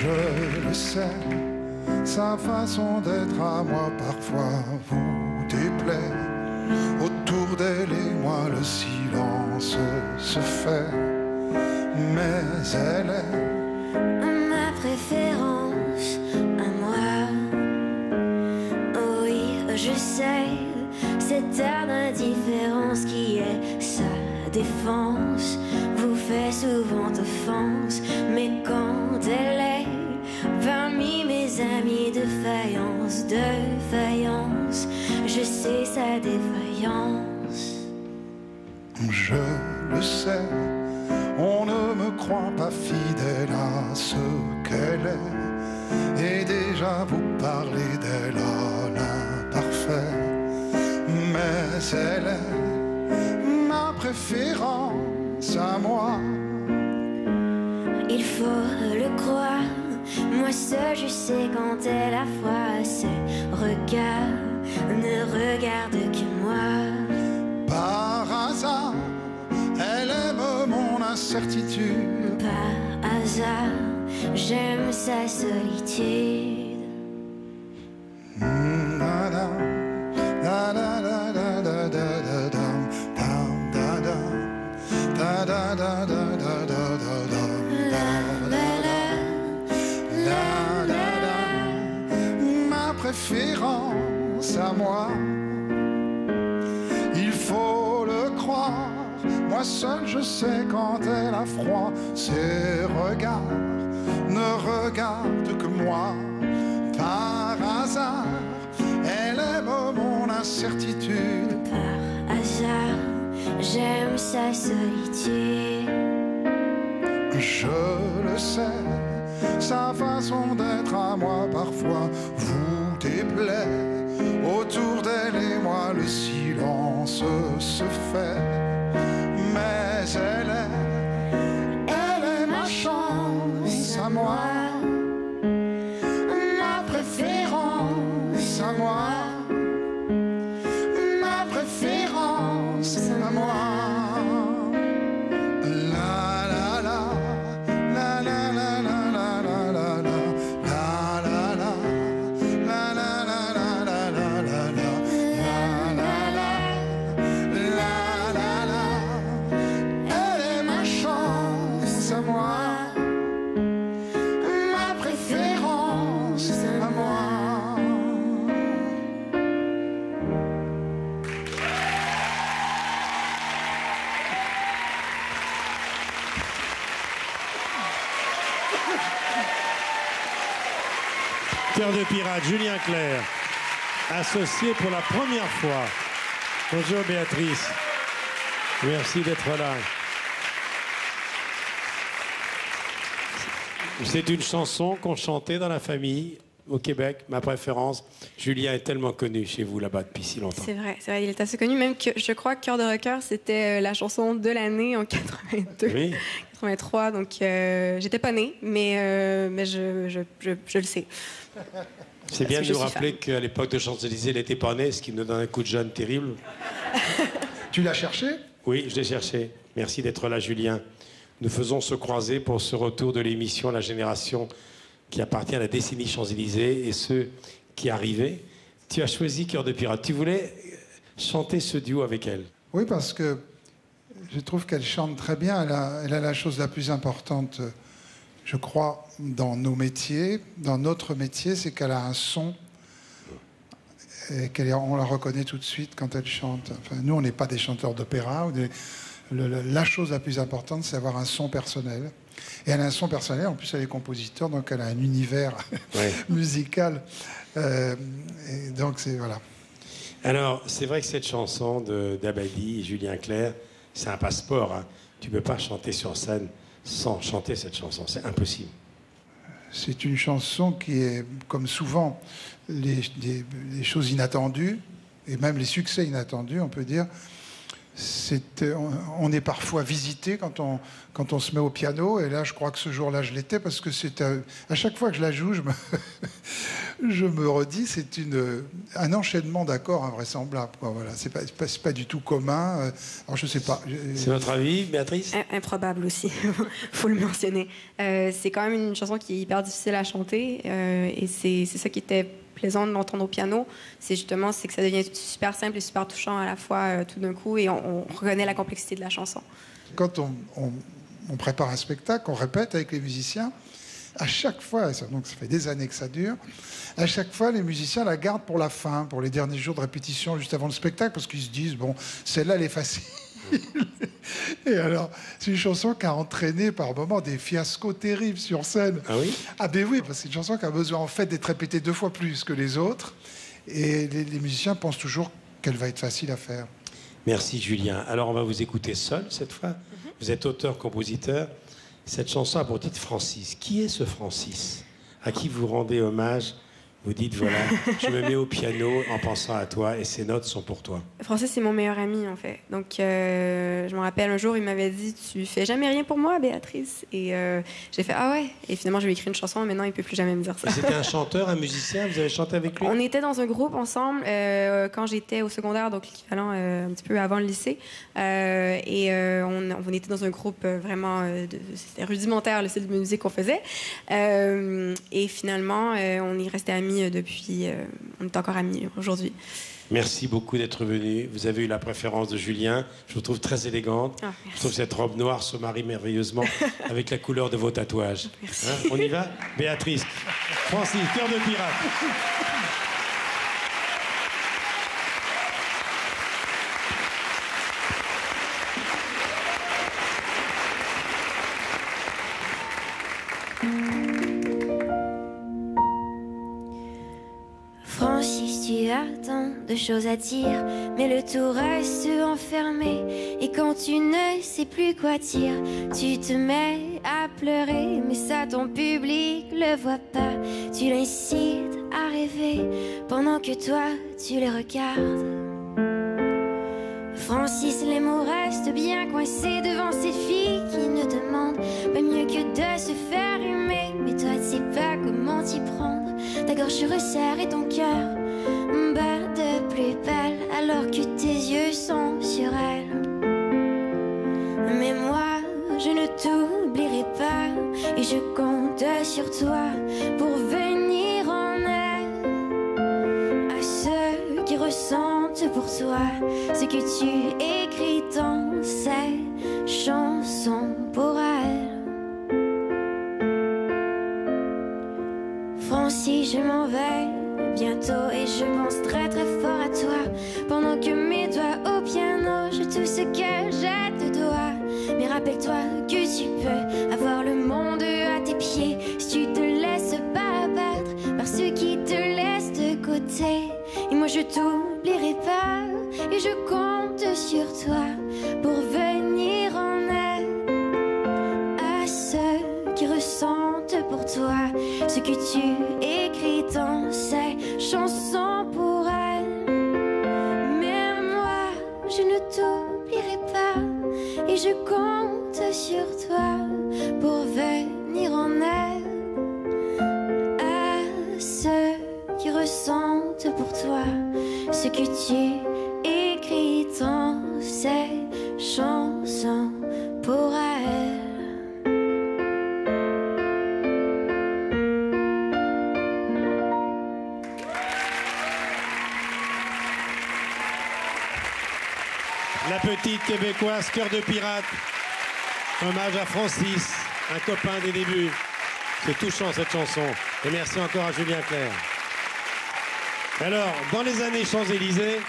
Je le sais, sa façon d'être à moi parfois vous déplaît. Autour d'elle et moi le silence se fait, mais elle est ma préférence à moi. Oui, je sais, cette air d'indifférence qui est sa défense vous fait souvent offense, mais quand elle est parmi mes amis de faïence, je sais sa défaillance. Je le sais, on ne me croit pas fidèle à ce qu'elle est, et déjà vous parlez d'elle à l'imparfait, mais elle est ma préférence à moi. Il faut le croire, moi seul je sais quand elle a foi, ses regards ne regardent que moi. Par hasard, elle aime mon incertitude. Par hasard, j'aime sa solitude. Ma préférence à moi, il faut le croire, moi seul je sais quand elle a froid. Ses regards ne regardent que moi. Par hasard, elle aime mon incertitude. Par hasard, j'aime sa solitude. Je le sais, sa façon d'être à moi parfois vous déplaît. Autour d'elle et moi le silence se fait, mais elle est ma chance à moi, ma préférence à moi, ma préférence à moi. Cœur de pirate, Julien Clerc, associé pour la première fois. Bonjour Béatrice, merci d'être là. C'est une chanson qu'on chantait dans la famille au Québec, ma préférence. Julien est tellement connu chez vous là-bas depuis si longtemps. C'est vrai, il est assez connu, même que je crois que Cœur de rocker, c'était la chanson de l'année en 82, oui. 83, donc j'étais pas née, mais je le sais. C'est bien de nous rappeler qu'à l'époque de Champs-Élysées, elle n'était pas née, ce qui nous donne un coup de jeune terrible. Tu l'as cherché? Oui, je l'ai cherché. Merci d'être là, Julien. Nous faisons se croiser pour ce retour de l'émission La Génération qui appartient à la décennie Champs-Élysées et ceux qui arrivaient. Tu as choisi Cœur de pirate. Tu voulais chanter ce duo avec elle? Oui, parce que je trouve qu'elle chante très bien. Elle a la chose la plus importante, je crois, dans nos métiers, dans notre métier, c'est qu'elle a un son et on la reconnaît tout de suite quand elle chante. Enfin, nous, on n'est pas des chanteurs d'opéra. La chose la plus importante, c'est avoir un son personnel. Et elle a un son personnel, en plus elle est compositeur, donc elle a un univers musical. Et donc c'est voilà. Alors, c'est vrai que cette chanson d'Abadi et Julien Clerc, c'est un passeport. Hein. Tu ne peux pas chanter sur scène sans chanter cette chanson, c'est impossible. C'est une chanson qui est, comme souvent, les choses inattendues, et même les succès inattendus, on peut dire, on est parfois visité quand on se met au piano. Et là, je crois que ce jour-là, je l'étais parce que à chaque fois que je la joue, je me redis, c'est un enchaînement d'accords invraisemblable. Voilà, c'est pas du tout commun. Alors, je sais pas. C'est votre avis, Béatrice? Improbable aussi, faut le mentionner. C'est quand même une chanson qui est hyper difficile à chanter et c'est ça qui était plaisant de l'entendre au piano. C'est que ça devient super simple et super touchant à la fois tout d'un coup et on reconnaît la complexité de la chanson. Quand on prépare un spectacle, on répète avec les musiciens, à chaque fois, donc ça fait des années que ça dure, à chaque fois, les musiciens la gardent pour la fin, pour les derniers jours de répétition, juste avant le spectacle, parce qu'ils se disent, bon, celle-là, elle est facile. Et alors, c'est une chanson qui a entraîné par moments des fiascos terribles sur scène. Ah oui? Ah ben oui, parce que c'est une chanson qui a besoin en fait d'être répétée 2 fois plus que les autres. Et les musiciens pensent toujours qu'elle va être facile à faire. Merci Julien. Alors on va vous écouter seul cette fois. Vous êtes auteur-compositeur. Cette chanson a pour titre Francis. Qui est ce Francis? À qui vous rendez hommage? Vous dites, voilà, je me mets au piano en pensant à toi et ces notes sont pour toi. Francis, c'est mon meilleur ami, en fait. Donc, je me rappelle un jour, il m'avait dit, tu fais jamais rien pour moi, Béatrice. Et j'ai fait, ah ouais. Et finalement, je lui ai écrit une chanson et maintenant, il peut plus jamais me dire ça. C'était un chanteur, un musicien? Vous avez chanté avec lui? On était dans un groupe ensemble quand j'étais au secondaire, donc l'équivalent un petit peu avant le lycée. On était dans un groupe vraiment c'était rudimentaire, le style de musique qu'on faisait. Et finalement, on est restés amis depuis. On est encore amis aujourd'hui. Merci beaucoup d'être venu. Vous avez eu la préférence de Julien. Je vous trouve très élégante. Ah, je trouve que cette robe noire se marie merveilleusement avec la couleur de vos tatouages. Merci. Hein, on y va? Béatrice. Francis, Cœur de pirate. Francis, tu as tant de choses à dire, mais le tout reste enfermé. Et quand tu ne sais plus quoi dire, tu te mets à pleurer. Mais ça, ton public le voit pas. Tu l'incites à rêver pendant que toi, tu les regardes. Francis, les mots restent bien coincés devant cette fille qui ne demande pas mieux que de se faire aimer. Mais toi, tu sais pas comment t'y prendre. Ta gorge se resserre et ton cœur bat de plus belle alors que tes yeux sont sur elle. Mais moi, je ne t'oublierai pas et je compte sur toi pour venir en aide à ceux qui ressentent pour toi ce que tu écris dans ces chansons pour elle. Francis, je m'en vais bientôt et je pense très très fort à toi. Pendant que mes doigts au piano, je tout ce que j'ai te dois. Mais rappelle-toi que tu peux avoir le monde à tes pieds si tu te laisses pas abattre par ceux qui te laissent de côté. Et moi je t'oublierai pas et je compte sur toi pour venir en aide à ceux qui ressentent pour toi ce que tu écris dans ces chansons pour elle. Mais moi, je ne t'oublierai pas et je compte sur toi pour venir en aide à ceux qui ressentent pour toi ce que tu écris dans ces chansons pour elle. La petite québécoise, Cœur de pirate. Hommage à Francis, un copain des débuts. C'est touchant cette chanson. Et merci encore à Julien Clerc. Alors, dans les années Champs-Élysées,